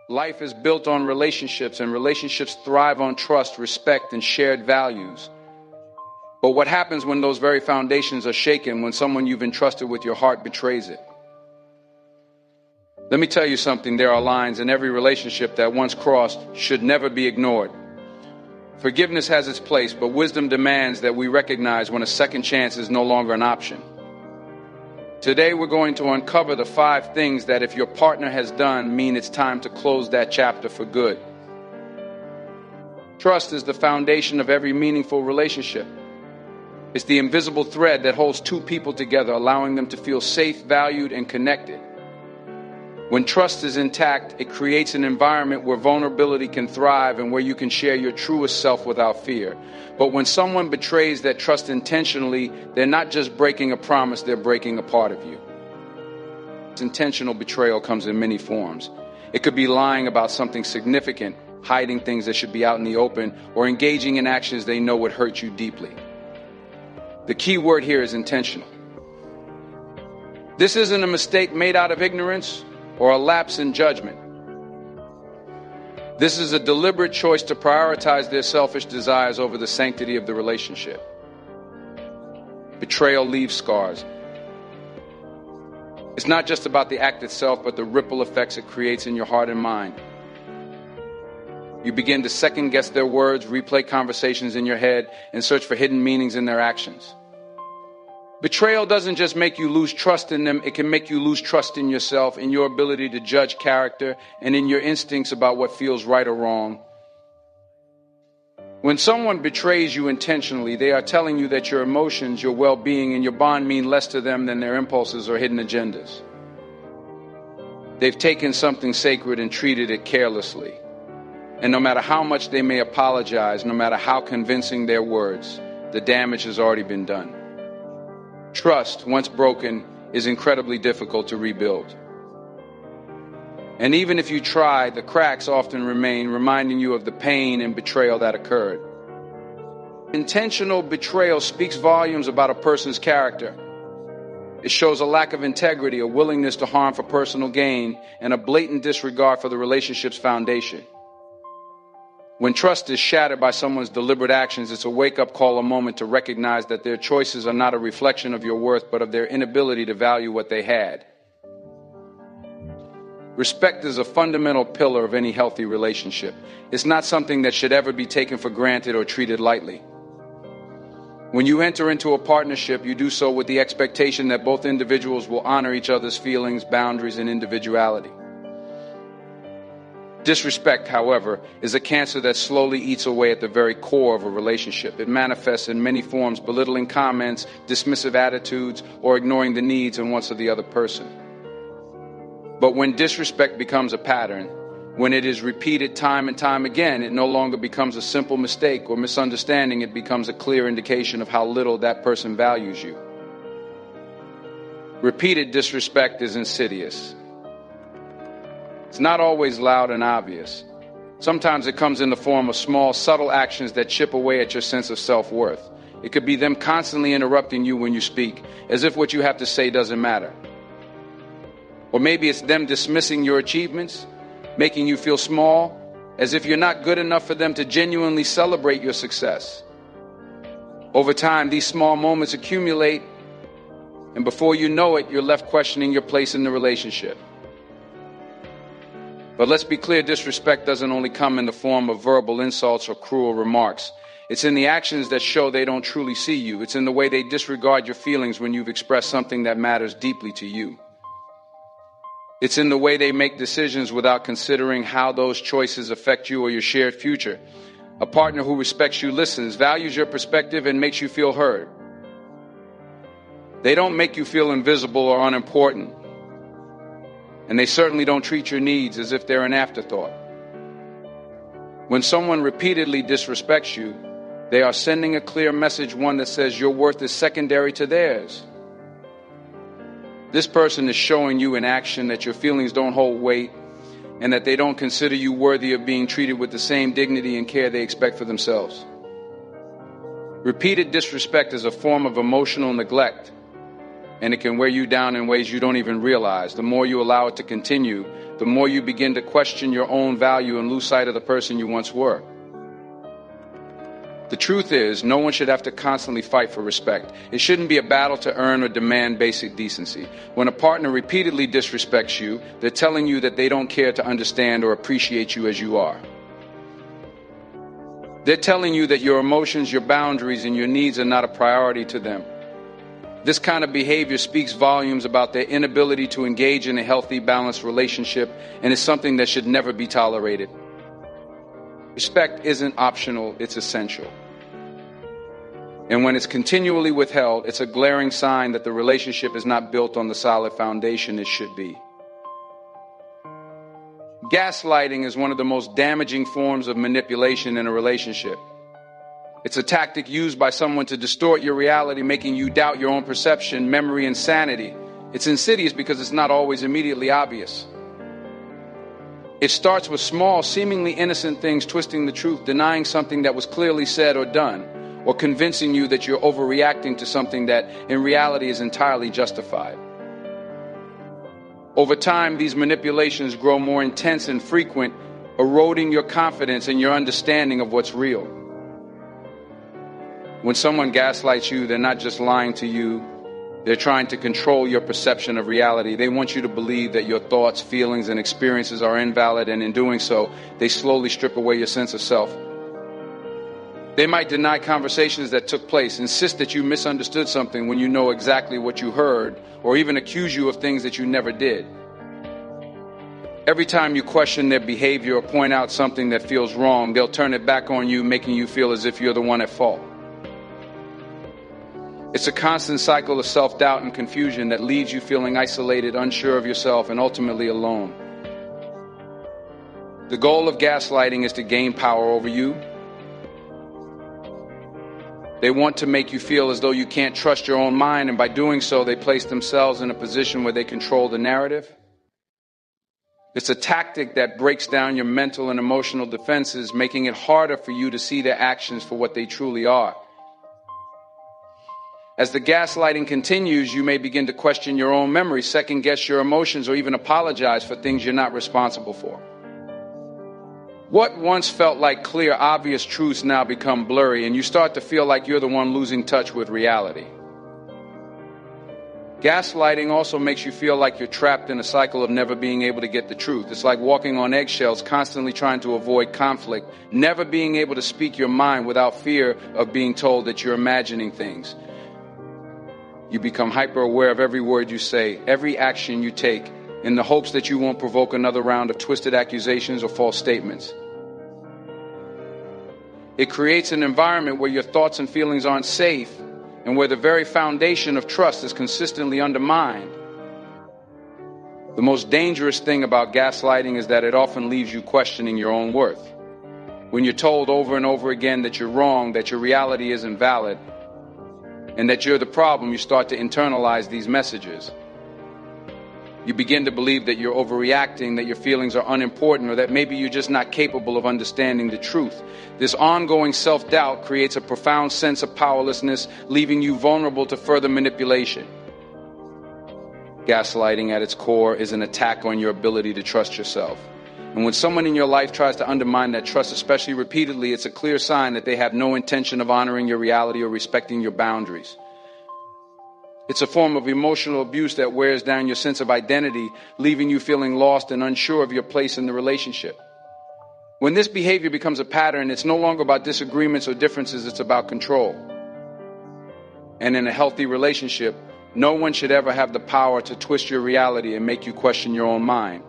Life is built on relationships, and relationships thrive on trust, respect, and shared values. But what happens when those very foundations are shaken, when someone you've entrusted with your heart betrays it? Let me tell you something. There are lines in every relationship that once crossed should never be ignored. Forgiveness has its place, but wisdom demands that we recognize when a second chance is no longer an option. Today we're going to uncover the 5 things that, if your partner has done, mean it's time to close that chapter for good. Trust is the foundation of every meaningful relationship. It's the invisible thread that holds 2 people together, allowing them to feel safe, valued, and connected. When trust is intact, it creates an environment where vulnerability can thrive and where you can share your truest self without fear. But when someone betrays that trust intentionally, they're not just breaking a promise, they're breaking a part of you. Intentional betrayal comes in many forms. It could be lying about something significant, hiding things that should be out in the open, or engaging in actions they know would hurt you deeply. The key word here is intentional. This isn't a mistake made out of ignorance or a lapse in judgment. This is a deliberate choice to prioritize their selfish desires over the sanctity of the relationship. Betrayal leaves scars. It's not just about the act itself, but the ripple effects it creates in your heart and mind. You begin to second guess their words, replay conversations in your head, and search for hidden meanings in their actions. Betrayal doesn't just make you lose trust in them, it can make you lose trust in yourself, in your ability to judge character, and in your instincts about what feels right or wrong. When someone betrays you intentionally, they are telling you that your emotions, your well-being, and your bond mean less to them than their impulses or hidden agendas. They've taken something sacred and treated it carelessly. And no matter how much they may apologize, no matter how convincing their words, the damage has already been done. Trust, once broken, is incredibly difficult to rebuild. And even if you try, the cracks often remain, reminding you of the pain and betrayal that occurred. Intentional betrayal speaks volumes about a person's character. It shows a lack of integrity, a willingness to harm for personal gain, and a blatant disregard for the relationship's foundation. When trust is shattered by someone's deliberate actions, it's a wake-up call, a moment to recognize that their choices are not a reflection of your worth, but of their inability to value what they had. Respect is a fundamental pillar of any healthy relationship. It's not something that should ever be taken for granted or treated lightly. When you enter into a partnership, you do so with the expectation that both individuals will honor each other's feelings, boundaries, and individuality. Disrespect, however, is a cancer that slowly eats away at the very core of a relationship. It manifests in many forms: belittling comments, dismissive attitudes, or ignoring the needs and wants of the other person. But when disrespect becomes a pattern, when it is repeated time and time again, it no longer becomes a simple mistake or misunderstanding. It becomes a clear indication of how little that person values you. Repeated disrespect is insidious. It's not always loud and obvious. Sometimes it comes in the form of small, subtle actions that chip away at your sense of self-worth. It could be them constantly interrupting you when you speak, as if what you have to say doesn't matter. Or maybe it's them dismissing your achievements, making you feel small, as if you're not good enough for them to genuinely celebrate your success. Over time, these small moments accumulate, and before you know it, you're left questioning your place in the relationship. But let's be clear, disrespect doesn't only come in the form of verbal insults or cruel remarks. It's in the actions that show they don't truly see you. It's in the way they disregard your feelings when you've expressed something that matters deeply to you. It's in the way they make decisions without considering how those choices affect you or your shared future. A partner who respects you listens, values your perspective, and makes you feel heard. They don't make you feel invisible or unimportant. And they certainly don't treat your needs as if they're an afterthought. When someone repeatedly disrespects you, they are sending a clear message, one that says your worth is secondary to theirs. This person is showing you in action that your feelings don't hold weight and that they don't consider you worthy of being treated with the same dignity and care they expect for themselves. Repeated disrespect is a form of emotional neglect, and it can wear you down in ways you don't even realize. The more you allow it to continue, the more you begin to question your own value and lose sight of the person you once were. The truth is, no one should have to constantly fight for respect. It shouldn't be a battle to earn or demand basic decency. When a partner repeatedly disrespects you, they're telling you that they don't care to understand or appreciate you as you are. They're telling you that your emotions, your boundaries, and your needs are not a priority to them. This kind of behavior speaks volumes about their inability to engage in a healthy, balanced relationship, and is something that should never be tolerated. Respect isn't optional, it's essential. And when it's continually withheld, it's a glaring sign that the relationship is not built on the solid foundation it should be. Gaslighting is one of the most damaging forms of manipulation in a relationship. It's a tactic used by someone to distort your reality, making you doubt your own perception, memory, and sanity. It's insidious because it's not always immediately obvious. It starts with small, seemingly innocent things, twisting the truth, denying something that was clearly said or done, or convincing you that you're overreacting to something that in reality is entirely justified. Over time, these manipulations grow more intense and frequent, eroding your confidence and your understanding of what's real. When someone gaslights you, they're not just lying to you. They're trying to control your perception of reality. They want you to believe that your thoughts, feelings, and experiences are invalid, and in doing so, they slowly strip away your sense of self. They might deny conversations that took place, insist that you misunderstood something when you know exactly what you heard, or even accuse you of things that you never did. Every time you question their behavior or point out something that feels wrong, they'll turn it back on you, making you feel as if you're the one at fault. It's a constant cycle of self-doubt and confusion that leaves you feeling isolated, unsure of yourself, and ultimately alone. The goal of gaslighting is to gain power over you. They want to make you feel as though you can't trust your own mind, and by doing so, they place themselves in a position where they control the narrative. It's a tactic that breaks down your mental and emotional defenses, making it harder for you to see their actions for what they truly are. As the gaslighting continues, you may begin to question your own memory, second-guess your emotions, or even apologize for things you're not responsible for. What once felt like clear, obvious truths now become blurry, and you start to feel like you're the one losing touch with reality. Gaslighting also makes you feel like you're trapped in a cycle of never being able to get the truth. It's like walking on eggshells, constantly trying to avoid conflict, never being able to speak your mind without fear of being told that you're imagining things. You become hyper-aware of every word you say, every action you take, in the hopes that you won't provoke another round of twisted accusations or false statements. It creates an environment where your thoughts and feelings aren't safe, and where the very foundation of trust is consistently undermined. The most dangerous thing about gaslighting is that it often leaves you questioning your own worth. When you're told over and over again that you're wrong, that your reality isn't valid, and that you're the problem, you start to internalize these messages. You begin to believe that you're overreacting, that your feelings are unimportant, or that maybe you're just not capable of understanding the truth. This ongoing self-doubt creates a profound sense of powerlessness, leaving you vulnerable to further manipulation. Gaslighting at its core is an attack on your ability to trust yourself. And when someone in your life tries to undermine that trust, especially repeatedly, it's a clear sign that they have no intention of honoring your reality or respecting your boundaries. It's a form of emotional abuse that wears down your sense of identity, leaving you feeling lost and unsure of your place in the relationship. When this behavior becomes a pattern, it's no longer about disagreements or differences, it's about control. And in a healthy relationship, no one should ever have the power to twist your reality and make you question your own mind.